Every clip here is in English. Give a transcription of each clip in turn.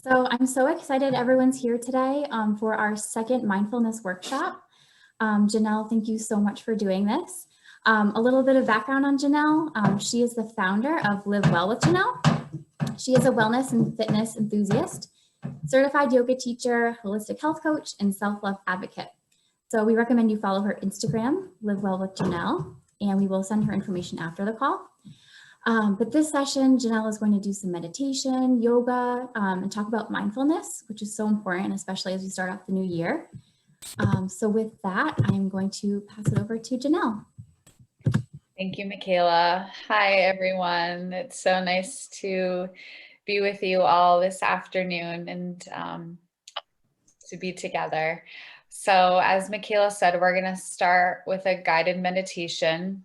So I'm so excited everyone's here today for our second mindfulness workshop. Janelle, thank you so much for doing this. A little bit of background on Janelle. She is the founder of Live Well with Janelle. She is a wellness and fitness enthusiast, certified yoga teacher, holistic health coach, and self-love advocate. So we recommend you follow her Instagram, Live Well with Janelle, and we will send her information after the call. But this session, Janelle is going to do some meditation, yoga, and talk about mindfulness, which is so important, especially as we start off the new year. So with that, I'm going to pass it over to Janelle. Thank you, Michaela. Hi, everyone. It's so nice to be with you all this afternoon and to be together. So as Michaela said, we're going to start with a guided meditation.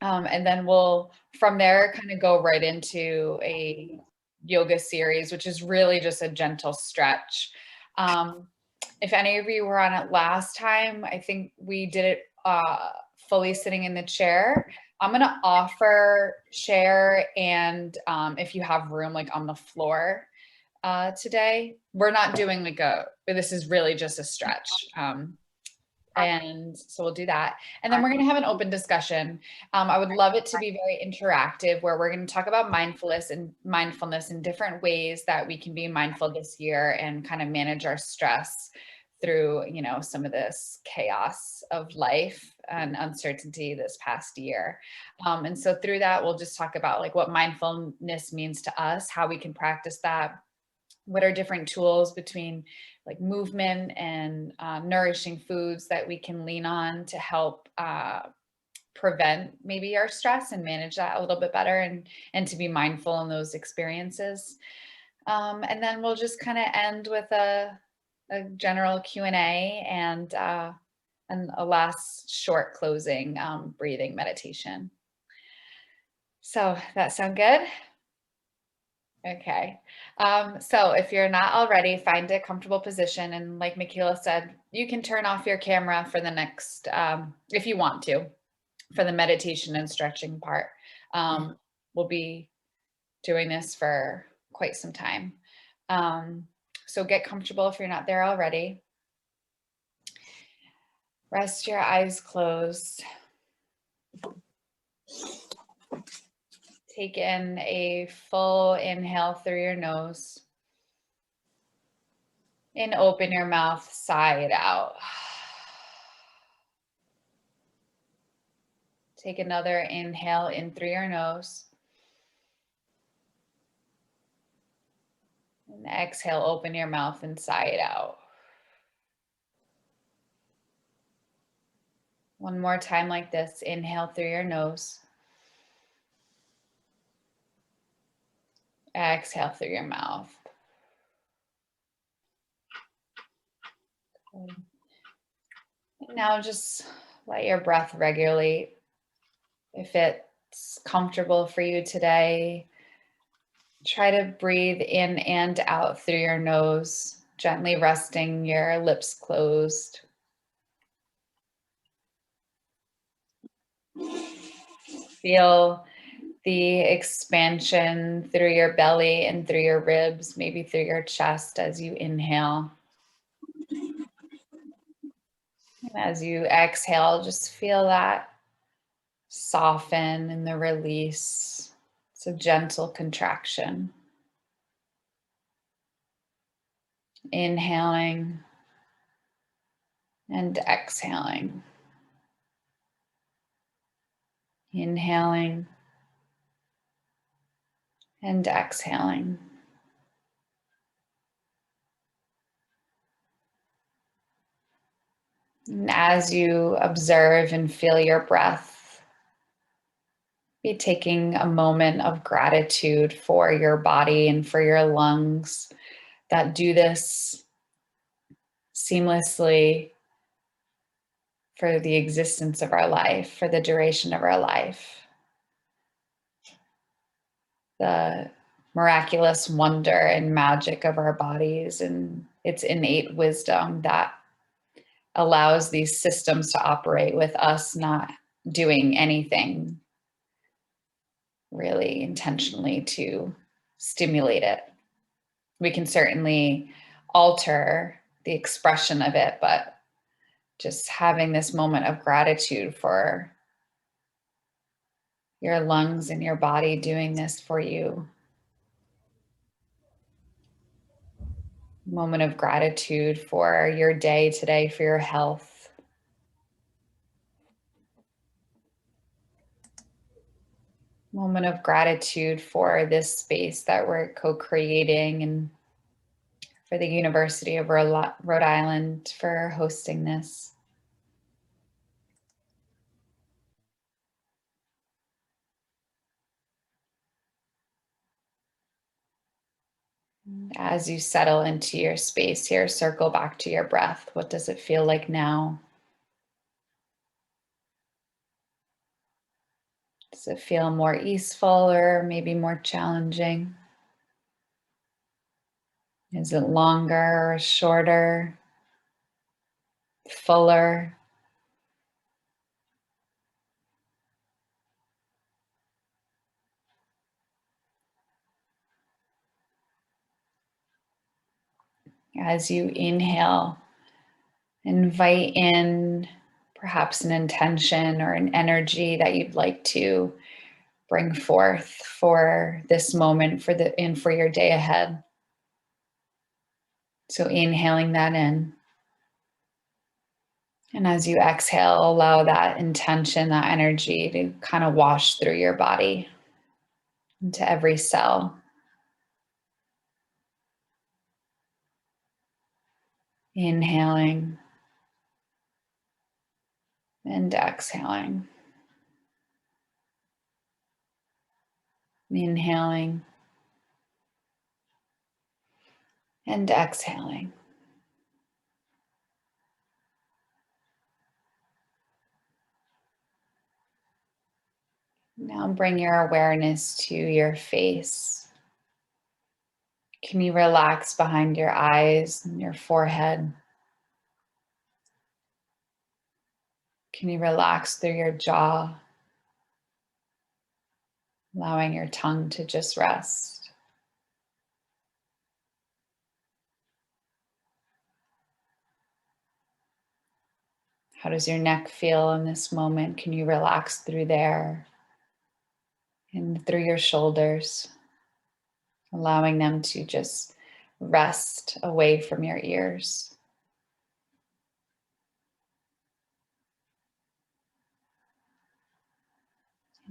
And then we'll, from there, kind of go right into a yoga series, which is really just a gentle stretch. If any of you were on it last time, I think we did it fully sitting in the chair. I'm going to offer chair and if you have room, like on the floor today. We're not doing this is really just a stretch. And so we'll do that. And then we're going to have an open discussion. I would love it to be very interactive, where we're going to talk about mindfulness and different ways that we can be mindful this year and kind of manage our stress through, some of this chaos of life and uncertainty this past year. And so through that, we'll just talk about like what mindfulness means to us, how we can practice that, what are different tools between like movement and nourishing foods that we can lean on to help prevent maybe our stress and manage that a little bit better and to be mindful in those experiences. And then we'll just kind of end with a general Q&A and a last short closing breathing meditation. So that sound good? Okay. So if you're not already, find a comfortable position. And like Michaela said, you can turn off your camera for the next, if you want to, for the meditation and stretching part. We'll be doing this for quite some time. So get comfortable if you're not there already. Rest your eyes closed. Take in a full inhale through your nose and open your mouth side out. Take another inhale in through your nose. And exhale, open your mouth and sigh it out. One more time like this. Inhale through your nose. Exhale through your mouth. Now just let your breath regulate. If it's comfortable for you today, try to breathe in and out through your nose, gently resting your lips closed. Feel the expansion through your belly and through your ribs, maybe through your chest as you inhale. And as you exhale, just feel that soften and the release. It's a gentle contraction. Inhaling and exhaling. Inhaling and exhaling. And as you observe and feel your breath, be taking a moment of gratitude for your body and for your lungs that do this seamlessly for the existence of our life, for the duration of our life. The miraculous wonder and magic of our bodies and its innate wisdom that allows these systems to operate with us not doing anything really intentionally to stimulate it. We can certainly alter the expression of it, but just having this moment of gratitude for your lungs and your body doing this for you. Moment of gratitude for your day today, for your health. Moment of gratitude for this space that we're co-creating, and for the University of Rhode Island for hosting this. As you settle into your space here, circle back to your breath. What does it feel like now? Does it feel more easeful or maybe more challenging? Is it longer or shorter? Fuller? As you inhale, invite in perhaps an intention or an energy that you'd like to bring forth for this moment, for your day ahead. So inhaling that in. And as you exhale, allow that intention, that energy to kind of wash through your body into every cell. Inhaling and exhaling. Inhaling and exhaling. Now bring your awareness to your face. Can you relax behind your eyes and your forehead? Can you relax through your jaw, allowing your tongue to just rest? How does your neck feel in this moment? Can you relax through there and through your shoulders, allowing them to just rest away from your ears?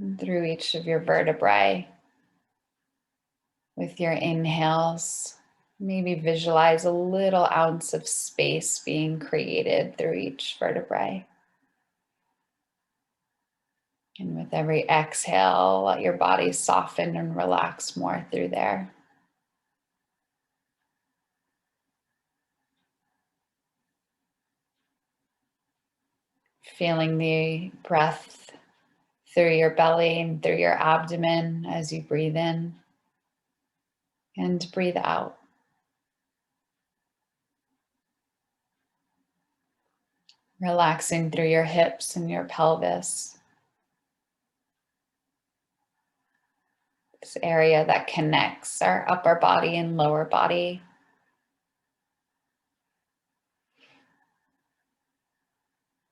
And through each of your vertebrae. With your inhales, maybe visualize a little ounce of space being created through each vertebrae. And with every exhale, let your body soften and relax more through there. Feeling the breath through your belly and through your abdomen as you breathe in and breathe out. Relaxing through your hips and your pelvis. This area that connects our upper body and lower body.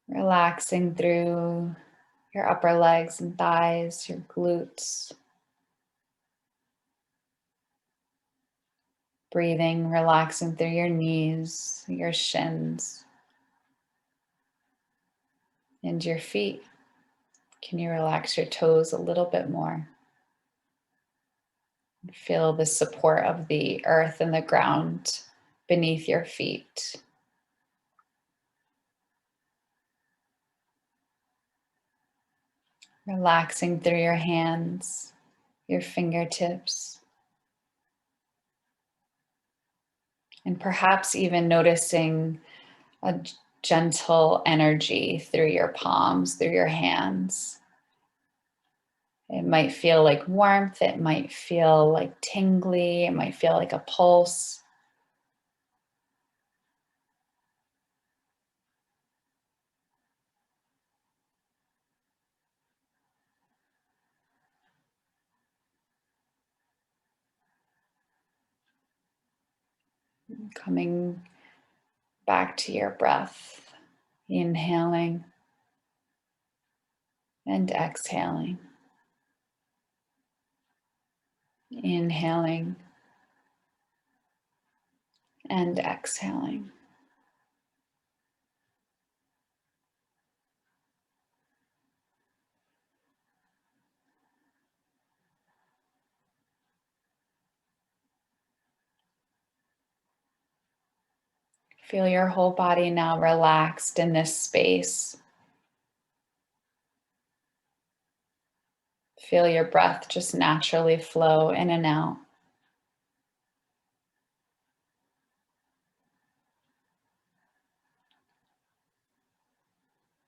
Relaxing through your upper legs and thighs, your glutes. Breathing, relaxing through your knees, your shins, and your feet. Can you relax your toes a little bit more? Feel the support of the earth and the ground beneath your feet. Relaxing through your hands, your fingertips, and perhaps even noticing a gentle energy through your palms, through your hands. It might feel like warmth, it might feel like tingly, it might feel like a pulse. Coming back to your breath, inhaling and exhaling. Inhaling and exhaling. Feel your whole body now relaxed in this space. Feel your breath just naturally flow in and out.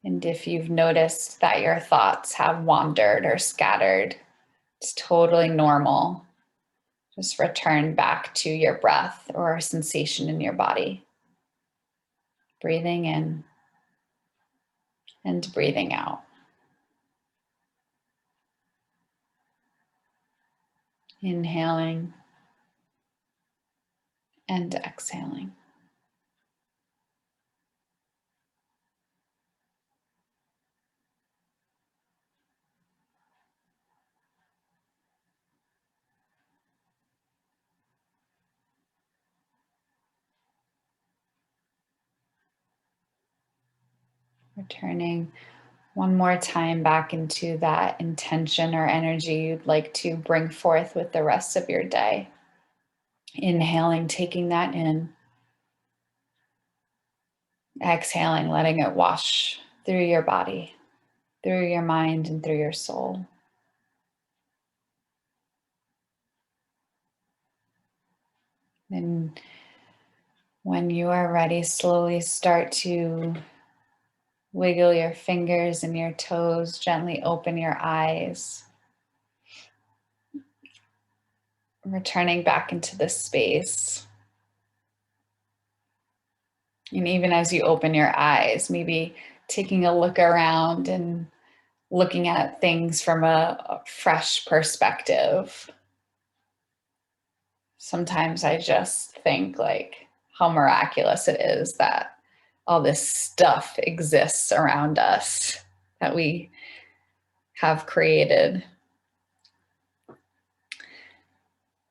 And if you've noticed that your thoughts have wandered or scattered, it's totally normal. Just return back to your breath or a sensation in your body. Breathing in and breathing out. Inhaling and exhaling. Returning one more time back into that intention or energy you'd like to bring forth with the rest of your day. Inhaling, taking that in. Exhaling, letting it wash through your body, through your mind, and through your soul. And when you are ready, slowly start to wiggle your fingers and your toes, gently open your eyes. Returning back into this space. And even as you open your eyes, maybe taking a look around and looking at things from a fresh perspective. Sometimes I just think like how miraculous it is that all this stuff exists around us that we have created.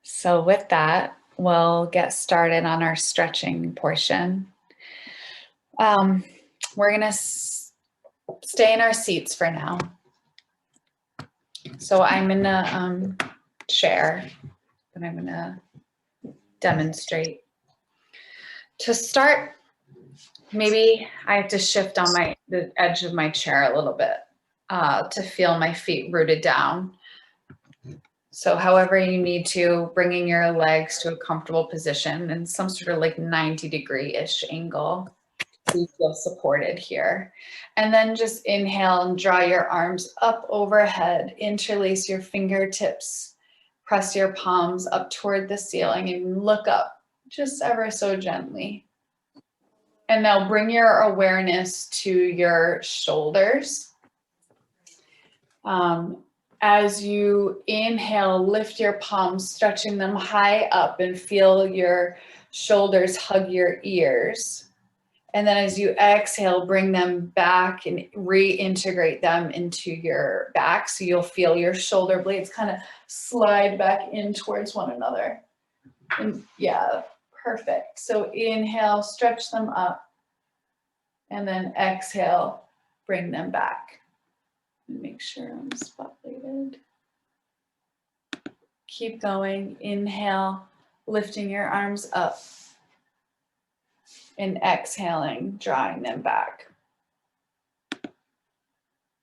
So with that, we'll get started on our stretching portion. We're gonna stay in our seats for now. So I'm gonna share, and I'm gonna demonstrate. To start, maybe I have to shift on the edge of my chair a little bit to feel my feet rooted down. So however you need to, bringing your legs to a comfortable position in some sort of like 90-degree-ish angle. So you feel supported here. And then just inhale and draw your arms up overhead, interlace your fingertips, press your palms up toward the ceiling and look up just ever so gently. And now bring your awareness to your shoulders. As you inhale, lift your palms, stretching them high up and feel your shoulders hug your ears. And then as you exhale, bring them back and reintegrate them into your back. So you'll feel your shoulder blades kind of slide back in towards one another. And yeah, perfect. So inhale, stretch them up. And then exhale, bring them back. Make sure I'm spotlighted. Keep going. Inhale, lifting your arms up. And exhaling, drawing them back.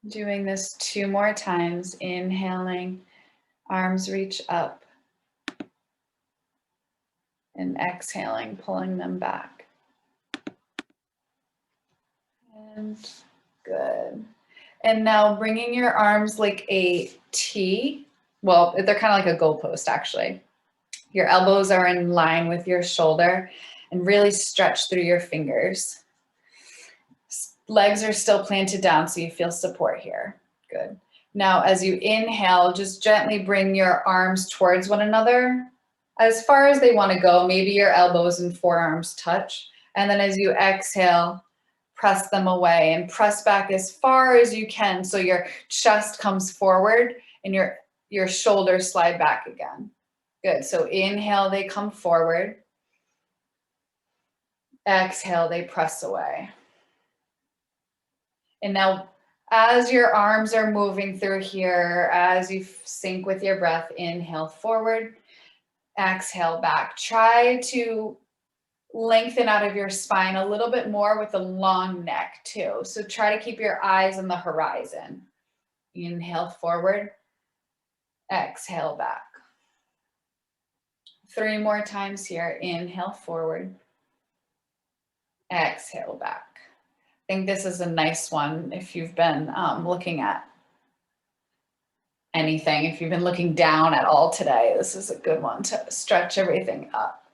Doing this 2 more times. Inhaling, arms reach up. And exhaling, pulling them back. And good. And now bringing your arms like a T. Well, they're kind of like a goalpost actually. Your elbows are in line with your shoulder and really stretch through your fingers. Legs are still planted down so you feel support here. Good. Now as you inhale, just gently bring your arms towards one another as far as they want to go. Maybe your elbows and forearms touch. And then as you exhale, press them away and press back as far as you can so your chest comes forward and your shoulders slide back again. Good. So inhale, they come forward. Exhale, they press away. And now as your arms are moving through here, as you sync with your breath, inhale forward, exhale back. Try to lengthen out of your spine a little bit more with a long neck too. So try to keep your eyes on the horizon. Inhale forward, exhale back. 3 more times here. Inhale forward, exhale back. I think this is a nice one if you've been looking at anything. If you've been looking down at all today, this is a good one to stretch everything up.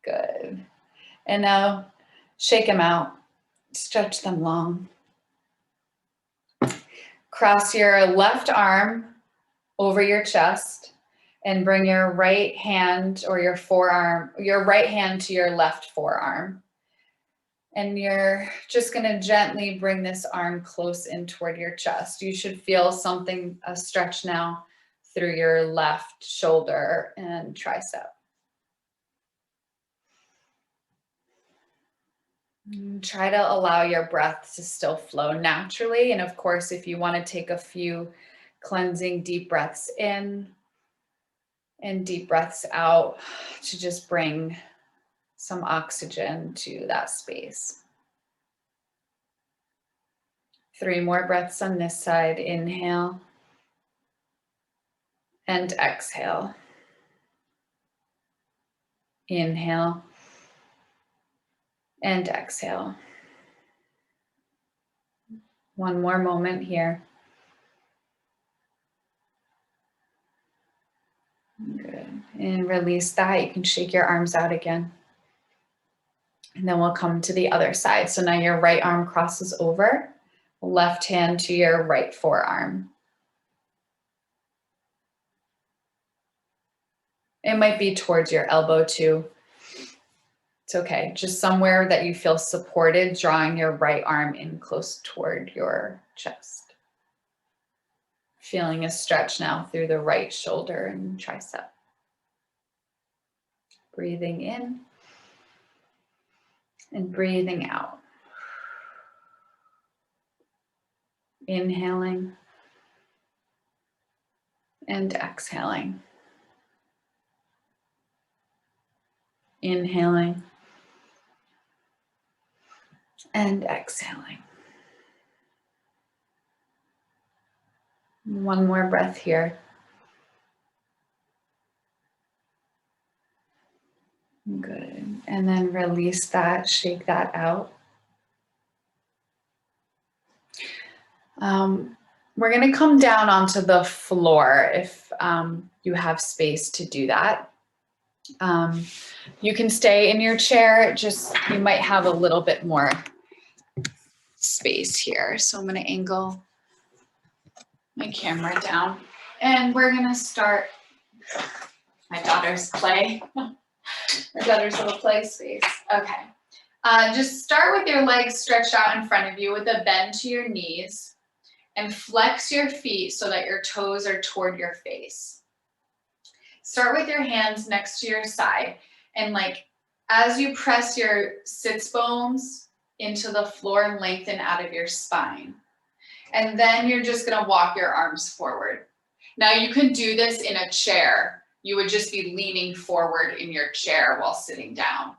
Good. And now shake them out, stretch them long. Cross your left arm over your chest and bring your right hand or your forearm, your right hand to your left forearm. And you're just going to gently bring this arm close in toward your chest. You should feel something, a stretch now through your left shoulder and tricep. Try to allow your breath to still flow naturally. And of course, if you want to take a few cleansing deep breaths in and deep breaths out to just bring some oxygen to that space. 3 more breaths on this side. Inhale and exhale. Inhale and exhale. 1 more moment here. Good. And release that. You can shake your arms out again. And then we'll come to the other side. So now your right arm crosses over, left hand to your right forearm. It might be towards your elbow too. It's okay. Just somewhere that you feel supported, drawing your right arm in close toward your chest. Feeling a stretch now through the right shoulder and tricep. Breathing in and breathing out. Inhaling and exhaling. Inhaling and exhaling. 1 more breath here. Good. And then release that, shake that out. We're going to come down onto the floor if you have space to do that. You can stay in your chair, just you might have a little bit more space here. So I'm going to angle my camera down and we're going to start my daughter's play. My daughter's little play space. Okay. Just start with your legs stretched out in front of you with a bend to your knees and flex your feet so that your toes are toward your face. Start with your hands next to your side and as you press your sits bones into the floor, lengthen out of your spine. And then you're just going to walk your arms forward. Now you can do this in a chair. You would just be leaning forward in your chair while sitting down.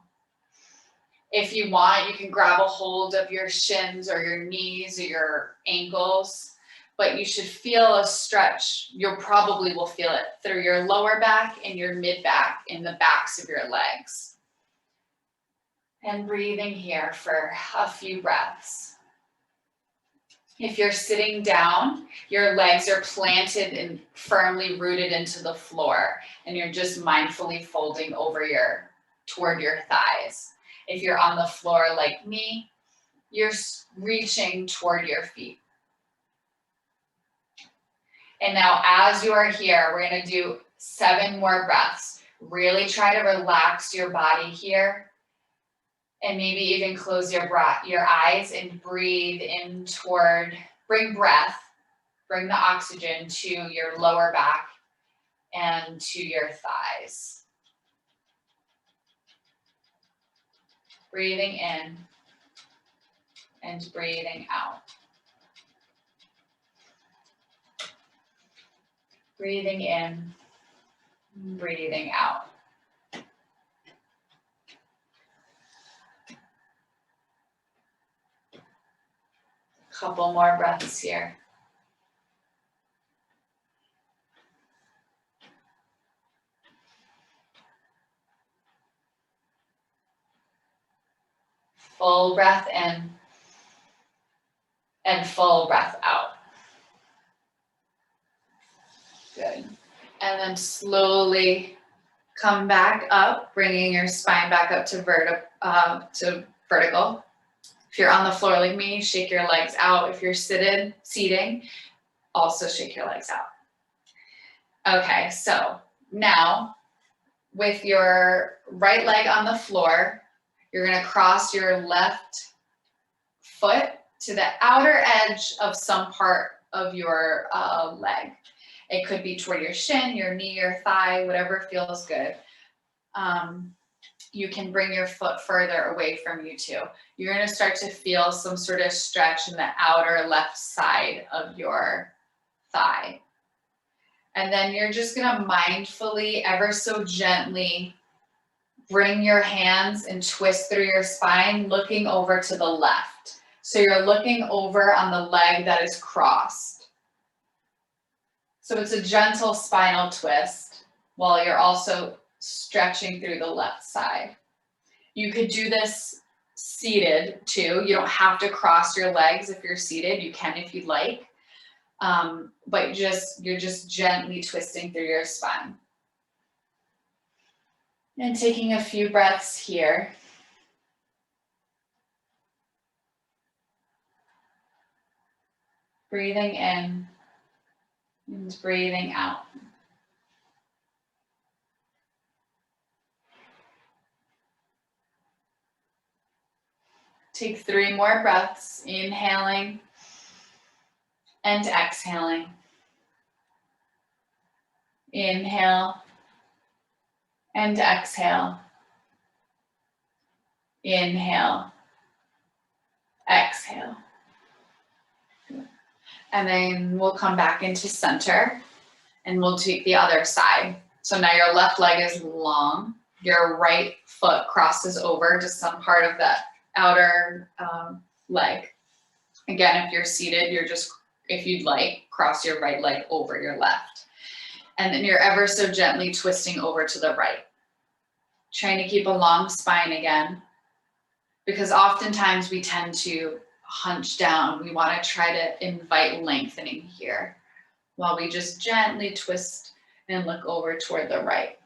If you want, you can grab a hold of your shins or your knees or your ankles, but you should feel a stretch. You probably will feel it through your lower back and your mid back and the backs of your legs. And breathing here for a few breaths. If you're sitting down, your legs are planted and firmly rooted into the floor, and you're just mindfully folding over toward your thighs. If you're on the floor like me, you're reaching toward your feet. And now as you are here, we're going to do 7 more breaths. Really try to relax your body here. And maybe even close your eyes and breathe in toward, bring the oxygen to your lower back and to your thighs. Breathing in and breathing out. Breathing in, breathing out. Couple more breaths here. Full breath in and full breath out. Good. And then slowly come back up, bringing your spine back up to vertical. If you're on the floor like me, shake your legs out. If you're seating, also shake your legs out. Okay, so now with your right leg on the floor, you're gonna cross your left foot to the outer edge of some part of your leg. It could be toward your shin, your knee, your thigh, whatever feels good. You can bring your foot further away from you too. You're gonna start to feel some sort of stretch in the outer left side of your thigh. And then you're just gonna mindfully, ever so gently, bring your hands and twist through your spine, looking over to the left. So you're looking over on the leg that is crossed. So it's a gentle spinal twist while you're also stretching through the left side. You could do this seated too. You don't have to cross your legs if you're seated. You can if you'd like. But you're just gently twisting through your spine. And taking a few breaths here. Breathing in and breathing out. Take 3 more breaths, inhaling and exhaling. Inhale and exhale. Inhale, exhale. And then we'll come back into center and we'll take the other side. So now your left leg is long, your right foot crosses over to some part of that outer leg. Again, if you're seated, if you'd like, cross your right leg over your left. And then you're ever so gently twisting over to the right. Trying to keep a long spine again, because oftentimes we tend to hunch down. We want to try to invite lengthening here while we just gently twist and look over toward the right.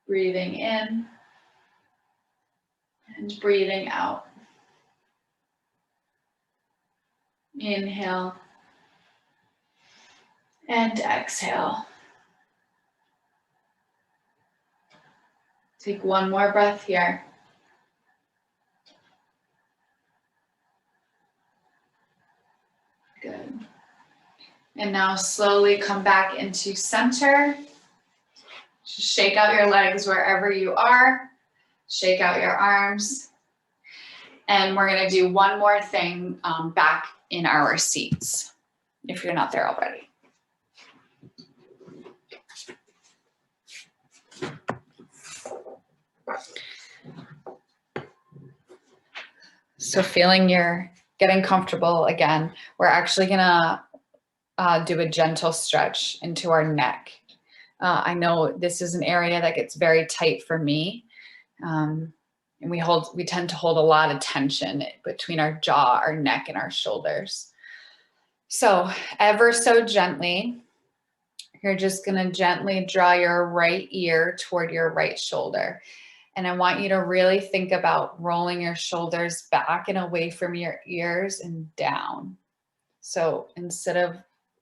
Breathing in and breathing out. Inhale and exhale. Take 1 more breath here. Good. And now slowly come back into center. Just shake out your legs wherever you are. Shake out your arms. And we're gonna do one more thing back in our seats, if you're not there already. So feeling you're getting comfortable again, we're actually gonna do a gentle stretch into our neck. I know this is an area that gets very tight for me. And we tend to hold a lot of tension between our jaw, our neck, and our shoulders. So ever so gently, you're just gonna gently draw your right ear toward your right shoulder. And I want you to really think about rolling your shoulders back and away from your ears and down. So instead of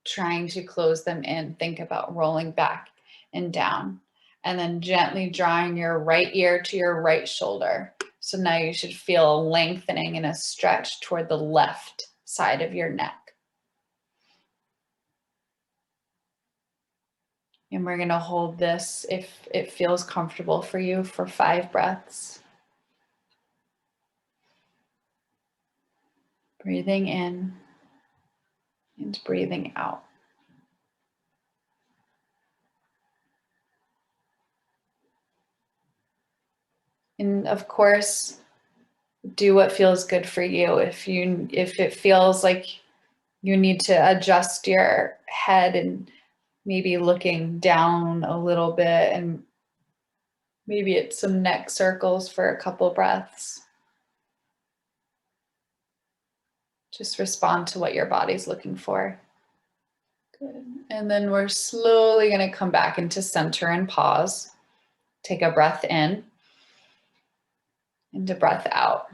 trying to close them in, think about rolling back and down. And then gently drawing your right ear to your right shoulder. So now you should feel a lengthening and a stretch toward the left side of your neck. And we're going to hold this, if it feels comfortable for you, for 5 breaths. Breathing in and breathing out. And of course, do what feels good for you. If it feels like you need to adjust your head and maybe looking down a little bit, and maybe it's some neck circles for a couple breaths. Just respond to what your body's looking for. Good. And then we're slowly going to come back into center and pause. Take a breath in and a breath out.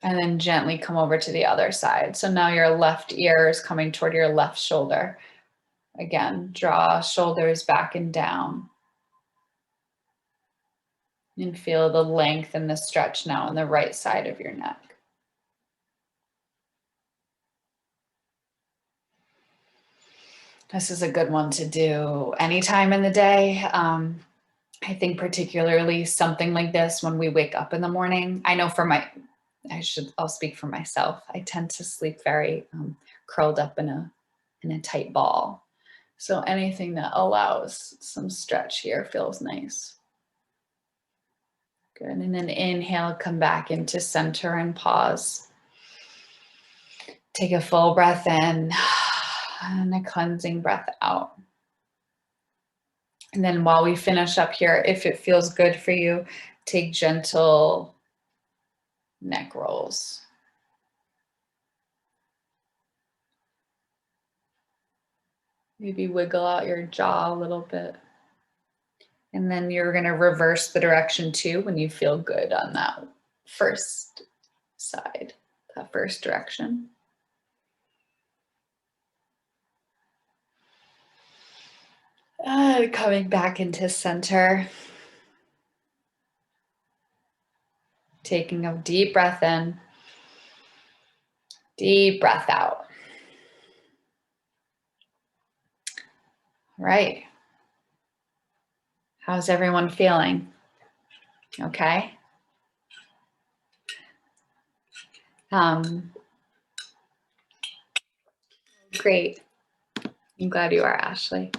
And then gently come over to the other side. So now your left ear is coming toward your left shoulder. Again, draw shoulders back and down. And feel the length and the stretch now on the right side of your neck. This is a good one to do anytime in the day. I think particularly something like this when we wake up in the morning. I know I'll speak for myself. I tend to sleep very curled up in a tight ball. So anything that allows some stretch here feels nice. Good, and then inhale, come back into center and pause. Take a full breath in and a cleansing breath out. And then while we finish up here, if it feels good for you, take gentle neck rolls. Maybe wiggle out your jaw a little bit. And then you're going to reverse the direction too when you feel good on that first side, that first direction. Coming back into center. Taking a deep breath in, deep breath out. Right. How's everyone feeling? Okay. Great. I'm glad you are, Ashley.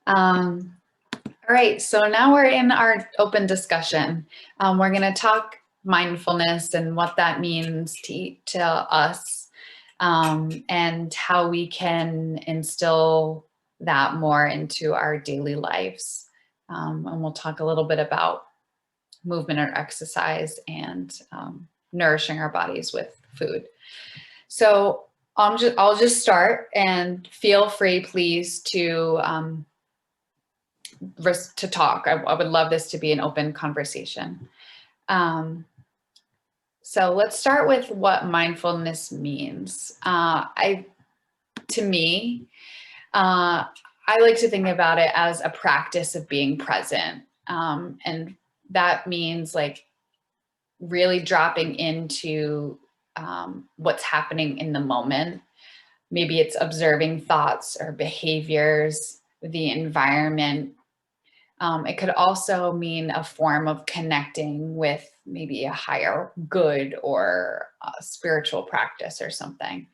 All right, so now we're in our open discussion. We're going to talk mindfulness and what that means to us, and how we can instill that more into our daily lives. And we'll talk a little bit about movement or exercise and nourishing our bodies with food. So I'll just start, and feel free, please, to talk. I would love this to be an open conversation. So let's start with what mindfulness means. To me, I like to think about it as a practice of being present. And that means like really dropping into what's happening in the moment. Maybe it's observing thoughts or behaviors, the environment. It could also mean a form of connecting with maybe a higher good or a spiritual practice or something.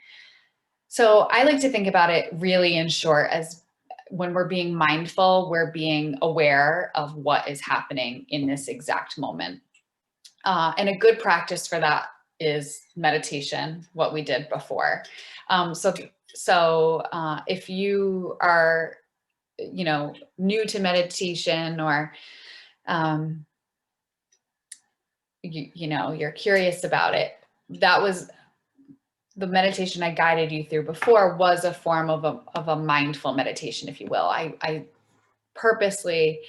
So I like to think about it really in short as when we're being mindful, we're being aware of what is happening in this exact moment. And a good practice for that is meditation, what we did before. So if you are, new to meditation, or, you're curious about it, that was the meditation I guided you through before, was a form of a mindful meditation, if you will. I purposely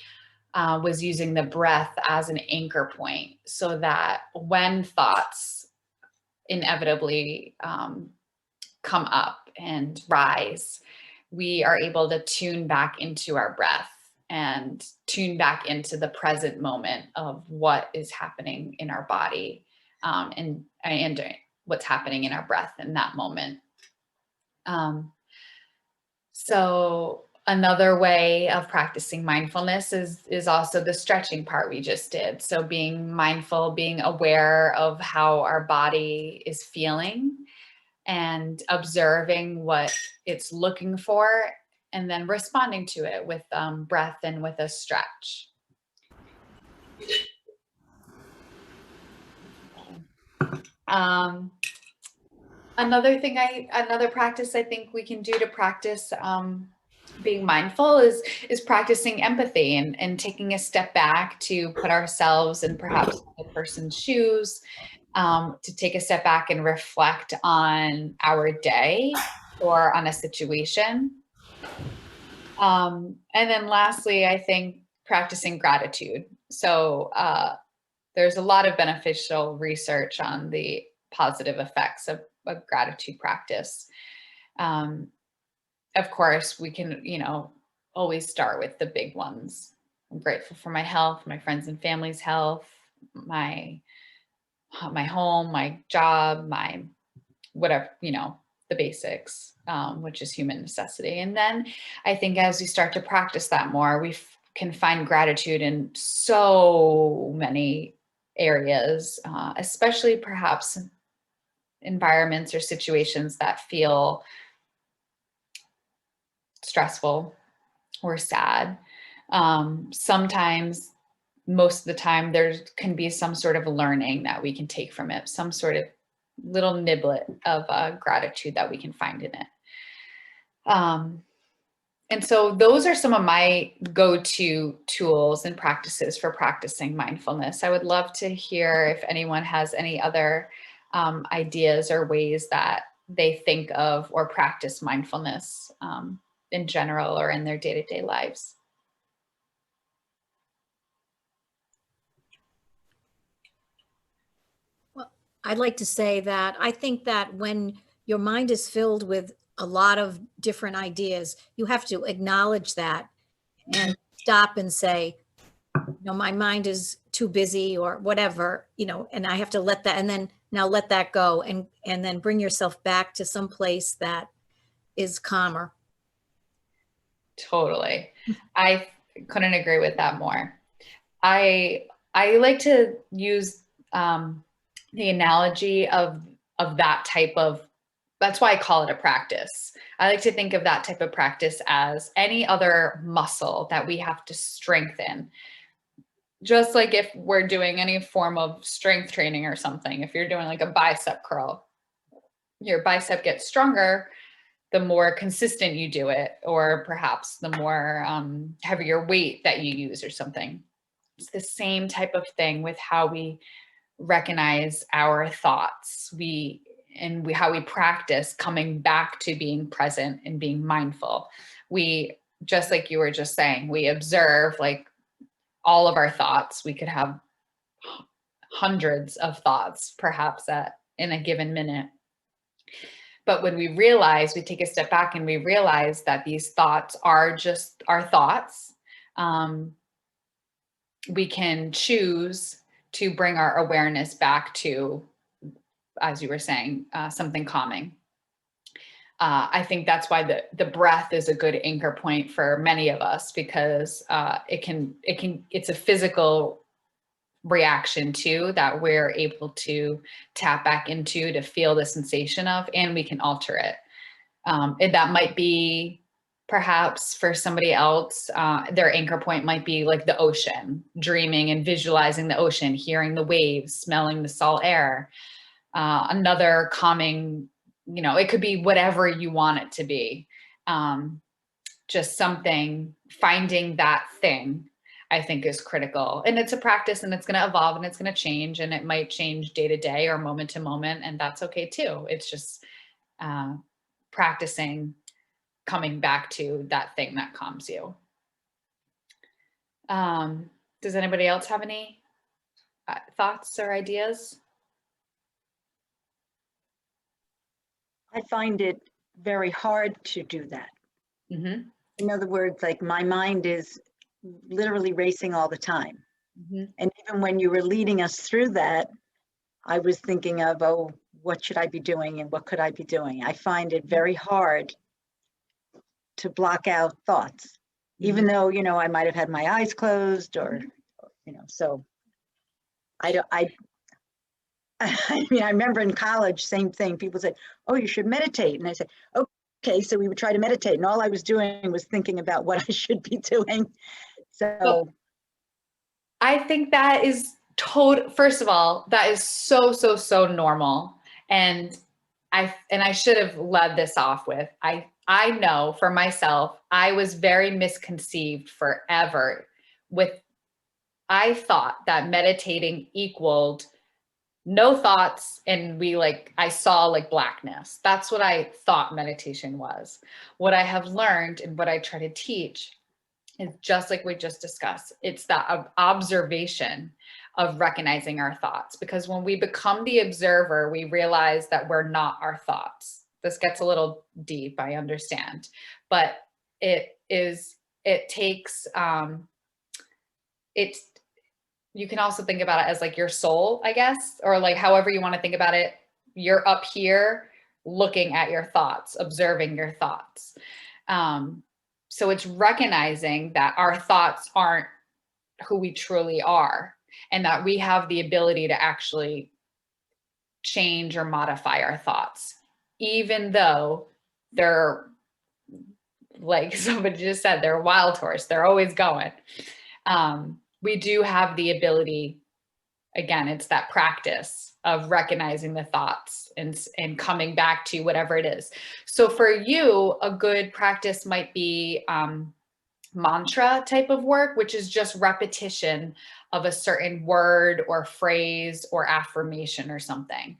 was using the breath as an anchor point so that when thoughts inevitably come up and rise, we are able to tune back into our breath and tune back into the present moment of what is happening in our body, and what's happening in our breath in that moment. So another way of practicing mindfulness is also the stretching part we just did. So being mindful, being aware of how our body is feeling and observing what it's looking for, and then responding to it with breath and with a stretch. Another practice I think we can do to practice being mindful is practicing empathy and taking a step back to put ourselves in perhaps the person's shoes, to take a step back and reflect on our day or on a situation. And then lastly, I think practicing gratitude. So there's a lot of beneficial research on the positive effects of a gratitude practice. Of course, we can, always start with the big ones. I'm grateful for my health, my friends and family's health, my home, my job, my whatever, the basics, which is human necessity. And then I think as we start to practice that more, we can find gratitude in so many areas, especially perhaps environments or situations that feel stressful or sad. Sometimes, most of the time, there can be some sort of learning that we can take from it, some sort of little niblet of gratitude that we can find in it. And so those are some of my go-to tools and practices for practicing mindfulness. I would love to hear if anyone has any other ideas or ways that they think of or practice mindfulness in general or in their day-to-day lives. Well, I'd like to say that I think that when your mind is filled with a lot of different ideas, you have to acknowledge that and stop and say, my mind is too busy or whatever, and I have to let that, and then now let that go and then bring yourself back to some place that is calmer. Totally. I couldn't agree with that more. I like to use the analogy of that type of, that's why I call it a practice. I like to think of that type of practice as any other muscle that we have to strengthen. Just like if we're doing any form of strength training or something, if you're doing like a bicep curl, your bicep gets stronger the more consistent you do it, or perhaps the more heavier weight that you use or something. It's the same type of thing with how we recognize our thoughts, how we practice coming back to being present and being mindful. We, just like you were just saying, we observe like all of our thoughts. We could have hundreds of thoughts perhaps in a given minute. But when we take a step back and we realize that these thoughts are just our thoughts, we can choose to bring our awareness back to, as you were saying, something calming. I think that's why the breath is a good anchor point for many of us, because it's a physical reaction too that we're able to tap back into to feel the sensation of, and we can alter it. And that might be perhaps for somebody else, their anchor point might be like the ocean, dreaming and visualizing the ocean, hearing the waves, smelling the salt air. Another calming, it could be whatever you want it to be. Just something, finding that thing, I think is critical. And it's a practice, and it's going to evolve, and it's going to change, and it might change day to day or moment to moment. And that's okay too. It's just practicing coming back to that thing that calms you. Does anybody else have any thoughts or ideas? I find it very hard to do that. Mm-hmm. In other words, like my mind is literally racing all the time. Mm-hmm. And even when you were leading us through that, I was thinking of, oh, what should I be doing and what could I be doing? I find it very hard to block out thoughts, even though, you know, I might have had my eyes closed or, you know, so I don't, I mean, I remember in college, same thing, people said, oh, you should meditate. And I said, okay, so we would try to meditate. And all I was doing was thinking about what I should be doing. So I think that is first of all, that is so normal. And I should have led this off with, I know for myself, I was very misconceived forever I thought that meditating equaled no thoughts, and I saw like blackness. That's what I thought meditation was. What I have learned and what I try to teach is just like we just discussed. It's that observation of recognizing our thoughts, because when we become the observer, we realize that we're not our thoughts. This gets a little deep, I understand, but it takes, you can also think about it as like your soul, I guess, or like however you want to think about it. You're up here looking at your thoughts, observing your thoughts. So it's recognizing that our thoughts aren't who we truly are, and that we have the ability to actually change or modify our thoughts, even though they're, like somebody just said, they're a wild horse. They're always going. We do have the ability, again, it's that practice of recognizing the thoughts and coming back to whatever it is. So for you, a good practice might be mantra type of work, which is just repetition of a certain word or phrase or affirmation or something.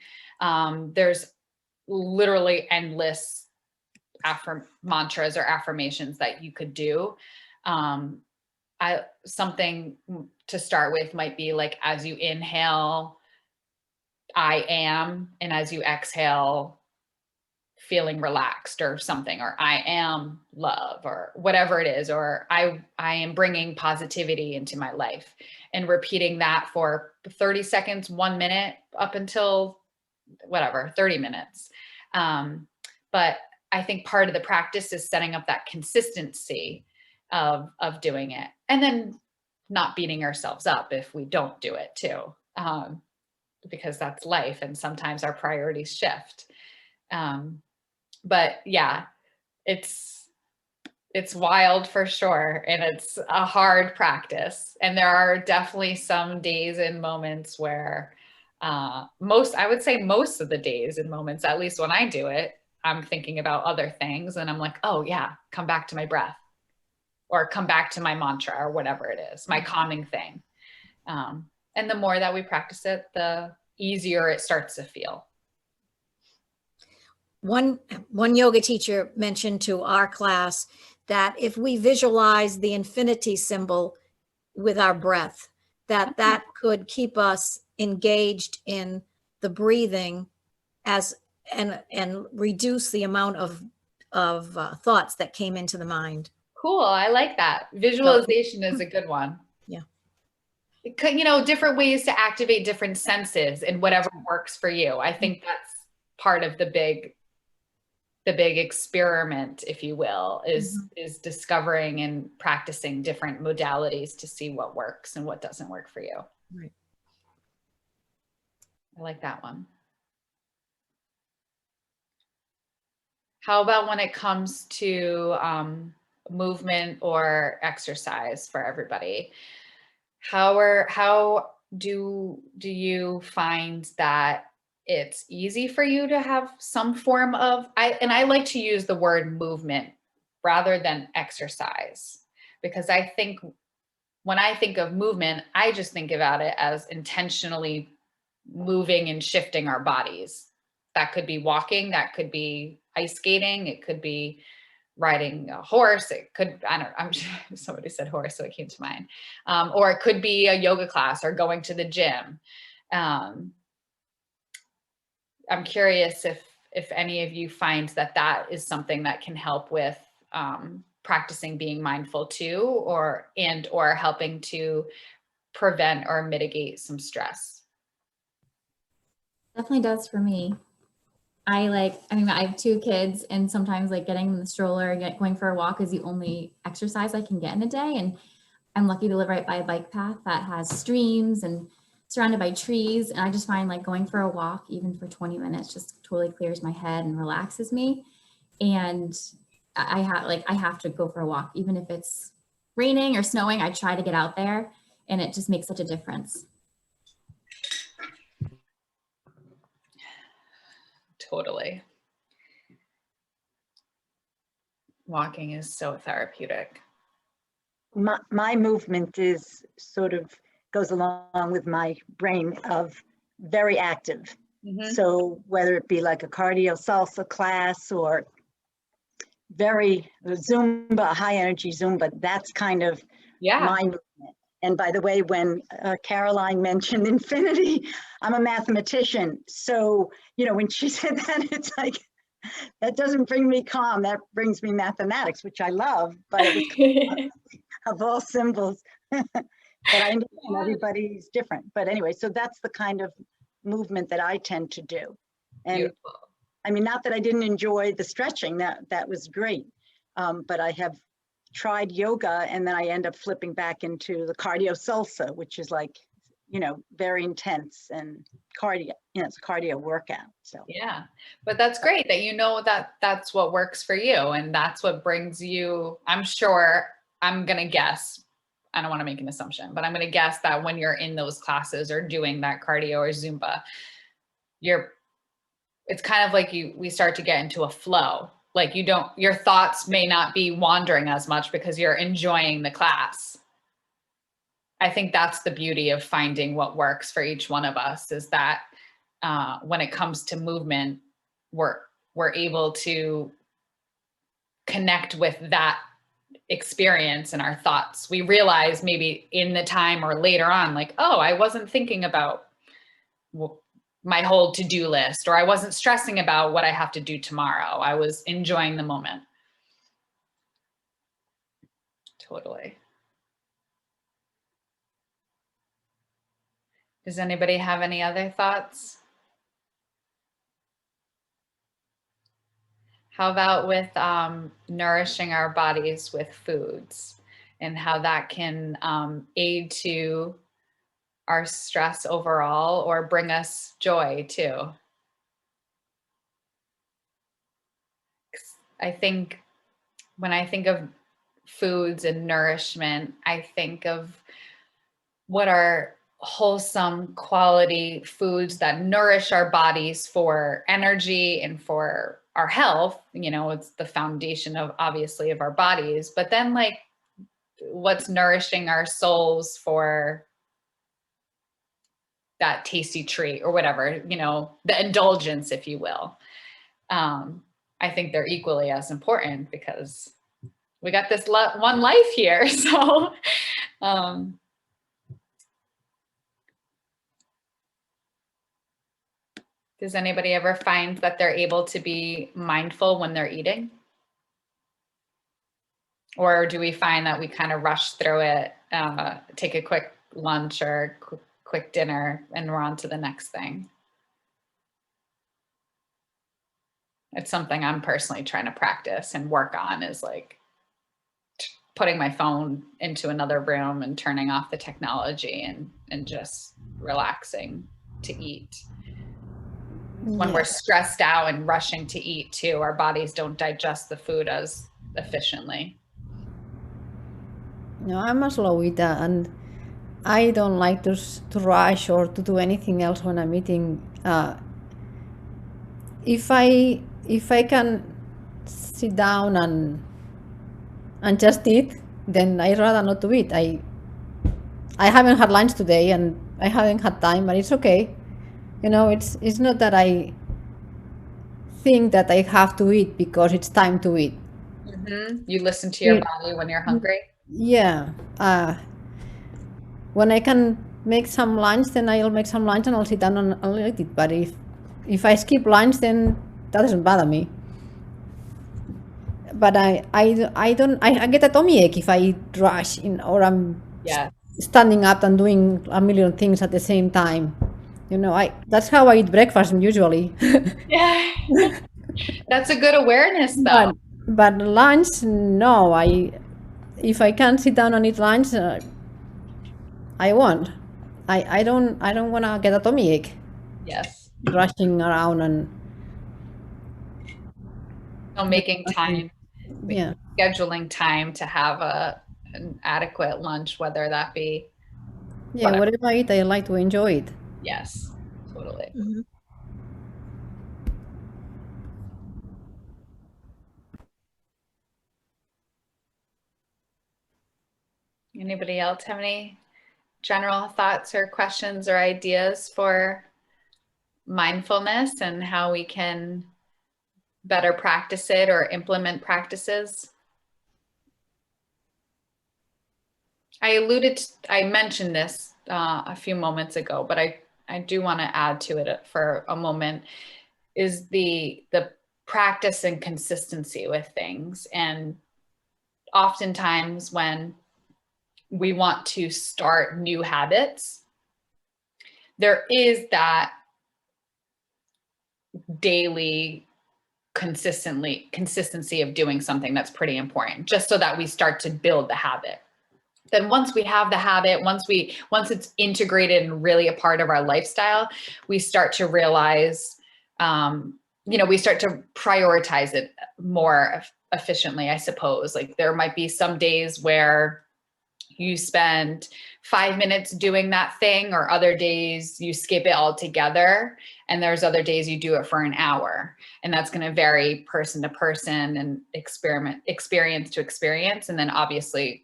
There's literally endless mantras or affirmations that you could do. Something to start with might be like, as you inhale, I am, and as you exhale, feeling relaxed or something, or I am love, or whatever it is, or I am bringing positivity into my life, and repeating that for 30 seconds, 1 minute, up until whatever, 30 minutes. But I think part of the practice is setting up that consistency of doing it, and then not beating ourselves up if we don't do it too, because that's life, and sometimes our priorities shift. But yeah, it's wild for sure, and it's a hard practice, and there are definitely some days and moments where I would say most of the days and moments, at least when I do it, I'm thinking about other things, and I'm like, oh yeah, come back to my breath, or come back to my mantra, or whatever it is, my calming thing. And the more that we practice it, the easier it starts to feel. One yoga teacher mentioned to our class that if we visualize the infinity symbol with our breath, that could keep us engaged in the breathing and reduce the amount of thoughts that came into the mind. Cool. I like that. Visualization is a good one. Yeah. Different ways to activate different senses and whatever works for you. I think that's part of the big experiment, if you will, is discovering and practicing different modalities to see what works and what doesn't work for you. Right. I like that one. How about when it comes to movement or exercise for everybody? How do you find that it's easy for you to have some form of, I like to use the word movement rather than exercise, because I think when I think of movement, I just think about it as intentionally moving and shifting our bodies. That could be walking, that could be ice skating, it could be riding a horse. It could, I don't, I'm sure somebody said horse, so it came to mind. Or it could be a yoga class or going to the gym. I'm curious if any of you find that is something that can help with practicing being mindful too, or helping to prevent or mitigate some stress. Definitely does for me. I have 2 kids, and sometimes like getting in the stroller and going for a walk is the only exercise I can get in a day. And I'm lucky to live right by a bike path that has streams and surrounded by trees. And I just find like going for a walk, even for 20 minutes, just totally clears my head and relaxes me. And I have to go for a walk, even if it's raining or snowing. I try to get out there, and it just makes such a difference. Totally. Walking is so therapeutic. My movement is sort of goes along with my brain of very active. Mm-hmm. So whether it be like a cardio salsa class or very Zumba, high energy Zumba, that's kind of my movement. And by the way, when Caroline mentioned infinity, I'm a mathematician. So, when she said that, it's like, that doesn't bring me calm. That brings me mathematics, which I love, but it was of all symbols. But I understand everybody's different. But anyway, so that's the kind of movement that I tend to do. And beautiful. I mean, not that I didn't enjoy the stretching, that was great. But I have tried yoga, and then I end up flipping back into the cardio salsa, which is like, very intense and cardio, it's a cardio workout. So yeah, but that's great that that's what works for you, and that's what brings you, I'm sure, I'm going to guess, I don't want to make an assumption, but I'm going to guess that when you're in those classes or doing that cardio or Zumba, it's kind of like we start to get into a flow. Like your thoughts may not be wandering as much because you're enjoying the class. I think that's the beauty of finding what works for each one of us, is that when it comes to movement, we're able to connect with that experience in our thoughts. We realize maybe in the time or later on, like, oh, I wasn't thinking about my whole to-do list, or I wasn't stressing about what I have to do tomorrow. I was enjoying the moment. Totally. Does anybody have any other thoughts? How about with nourishing our bodies with foods, and how that can aid to our stress overall, or bring us joy too? I think when I think of foods and nourishment, I think of what are wholesome quality foods that nourish our bodies for energy and for our health. It's the foundation of obviously of our bodies, but then like what's nourishing our souls for that tasty treat or whatever, the indulgence, if you will. I think they're equally as important, because we got this one life here. So, does anybody ever find that they're able to be mindful when they're eating? Or do we find that we kind of rush through it, take a quick lunch or quick dinner, and we're on to the next thing? It's something I'm personally trying to practice and work on, is like putting my phone into another room and turning off the technology and just relaxing to eat. When we're stressed out and rushing to eat too, our bodies don't digest the food as efficiently. No, I'm a slow eater, and I don't like to rush or to do anything else when I'm eating. If I can sit down and just eat, then I rather not to eat. I haven't had lunch today, and I haven't had time, but it's okay. It's not that I think that I have to eat because it's time to eat. You listen to your Yeah. body when you're hungry. Yeah. When I can make some lunch, then I'll make some lunch and I'll sit down and I'll eat it. But if I skip lunch, then that doesn't bother me. But I get a tummy ache if I eat rush or I'm Yeah. standing up and doing a million things at the same time. That's how I eat breakfast usually. Yeah. That's a good awareness though. But lunch, no. If I can't sit down and eat lunch, I won't. I don't want to get a tummy ache Yes. rushing around and So making time, yeah. scheduling time to have an adequate lunch, whether that be, Yeah, whatever I eat, I like to enjoy it. yes, totally. Mhm. Anybody else have any general thoughts or questions or ideas for mindfulness and how we can better practice it or implement practices? I mentioned this a few moments ago, but I do want to add to it for a moment, is the practice and consistency with things. And oftentimes when we want to start new habits, there is that daily consistency of doing something that's pretty important, just so that we start to build the habit. Then once we have the habit, once it's integrated and really a part of our lifestyle, we start to realize, we start to prioritize it more efficiently, I suppose. Like there might be some days where you spend 5 minutes doing that thing, or other days you skip it altogether. And there's other days you do it for an hour. And that's going to vary person to person and experience to experience. And then obviously,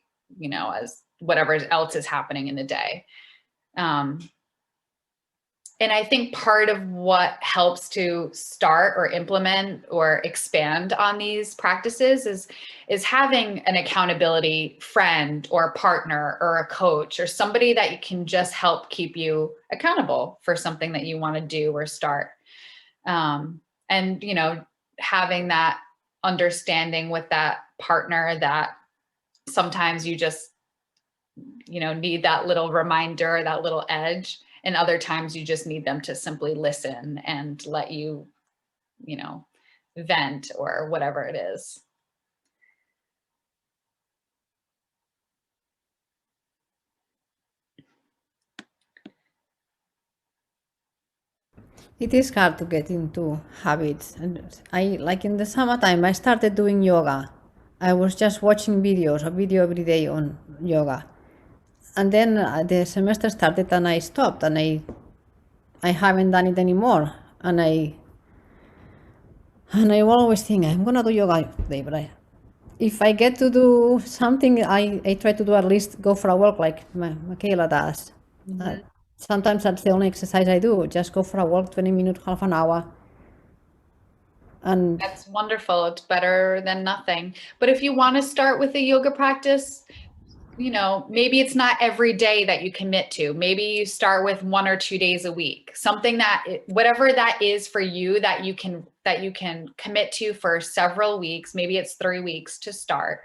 as whatever else is happening in the day. And I think part of what helps to start or implement or expand on these practices is having an accountability friend or a partner or a coach or somebody that you can just help keep you accountable for something that you want to do or start. And, having that understanding with that partner that sometimes you just, need that little reminder, that little edge. And other times you just need them to simply listen and let you, vent or whatever it is. It is hard to get into habits. And like in the summertime, I started doing yoga. I was just watching a video every day on yoga. And then the semester started and I stopped and I haven't done it anymore. And I always think I'm gonna do yoga today, but if I get to do something, I try to do at least go for a walk like Michaela does. Mm-hmm. Sometimes that's the only exercise I do, just go for a walk, 20 minutes, half an hour. And that's wonderful. It's better than nothing. But if you want to start with a yoga practice, maybe it's not every day that you commit to. Maybe you start with 1 or 2 days a week, something whatever that is for you that you can commit to for several weeks. Maybe it's 3 weeks to start.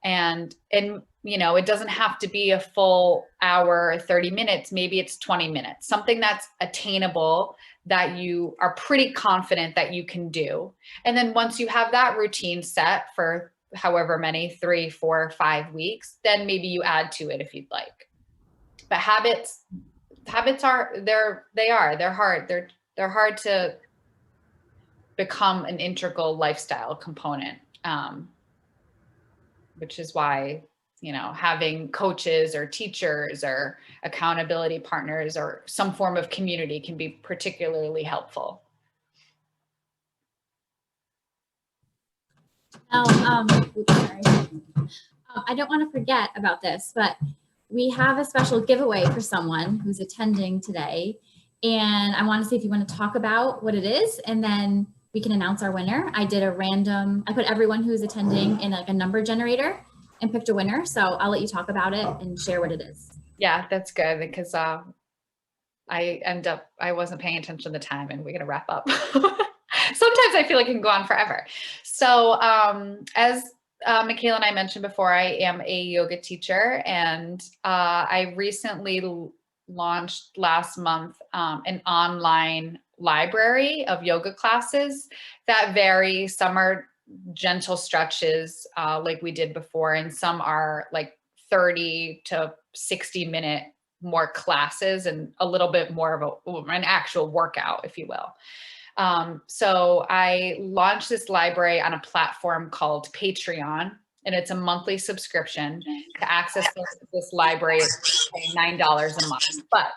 And it doesn't have to be a full hour or 30 minutes. Maybe it's 20 minutes, something that's attainable, that you are pretty confident that you can do. And then once you have that routine set for however many, 3, 4, 5 weeks, then maybe you add to it if you'd like. But habits are, they're hard. They're hard to become an integral lifestyle component. Which is why, having coaches or teachers or accountability partners or some form of community can be particularly helpful. Now, I don't want to forget about this, but we have a special giveaway for someone who's attending today. And I want to see if you want to talk about what it is and then we can announce our winner. I put everyone who's attending in like a number generator and picked a winner. So I'll let you talk about it and share what it is. Yeah, that's good because I wasn't paying attention to the time and we're going to wrap up. Sometimes I feel like it can go on forever. So as Michaela and I mentioned before, I am a yoga teacher, and I recently launched last month an online library of yoga classes that vary. Some are gentle stretches like we did before, and some are like 30 to 60 minute more classes and a little bit more of an actual workout, if you will. So I launched this library on a platform called Patreon, and it's a monthly subscription. To access this library, it's $9 a month. But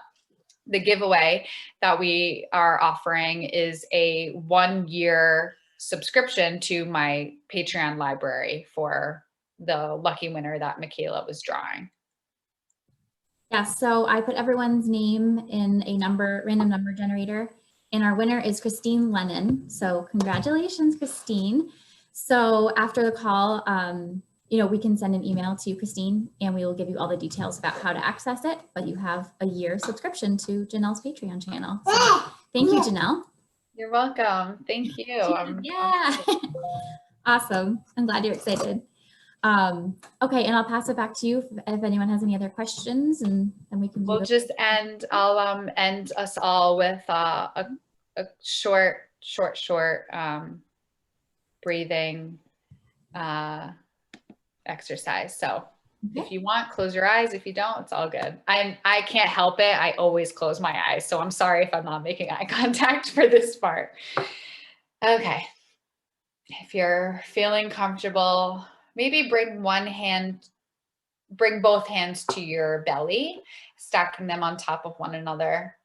the giveaway that we are offering is a 1-year subscription to my Patreon library for the lucky winner that Michaela was drawing. Yeah, so I put everyone's name in a random number generator, and our winner is Christine Lennon. So congratulations, Christine. So after the call, we can send an email to Christine and we will give you all the details about how to access it, but you have a year subscription to Janelle's Patreon channel. So thank you, Janelle. You're welcome. Thank you. Yeah. Awesome. I'm glad you're excited. Okay, and I'll pass it back to you if anyone has any other questions, and then we can do I'll end us all with a short breathing exercise. So if you want, close your eyes. If you don't, it's all good. I can't help it. I always close my eyes. So I'm sorry if I'm not making eye contact for this part. Okay. If you're feeling comfortable, maybe bring both hands to your belly, stacking them on top of one another.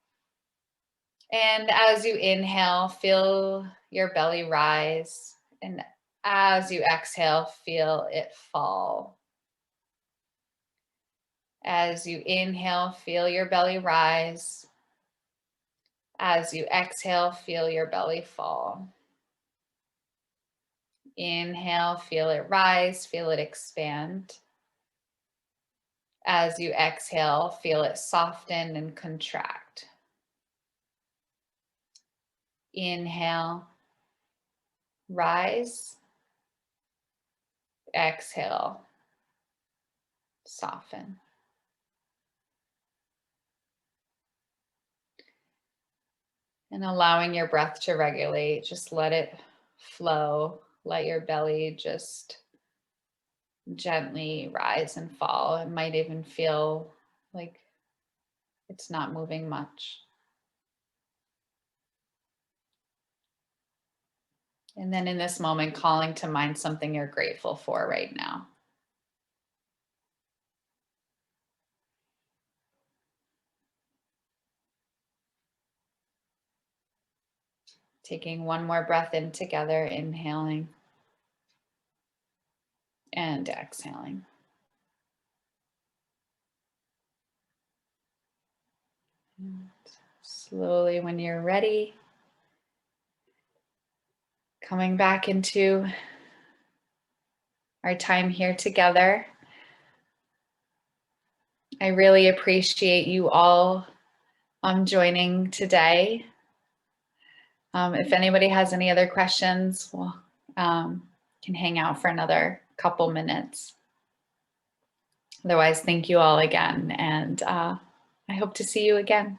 And as you inhale, feel your belly rise. And as you exhale, feel it fall. As you inhale, feel your belly rise. As you exhale, feel your belly fall. Inhale, feel it rise, feel it expand. As you exhale, feel it soften and contract. Inhale, rise. Exhale, soften. And allowing your breath to regulate, just let it flow. Let your belly just gently rise and fall. It might even feel like it's not moving much. And then in this moment, calling to mind something you're grateful for right now. Taking one more breath in together, inhaling and exhaling. And slowly, when you're ready, coming back into our time here together. I really appreciate you all joining today. If anybody has any other questions, we'll can hang out for another couple minutes. Otherwise, thank you all again, and I hope to see you again.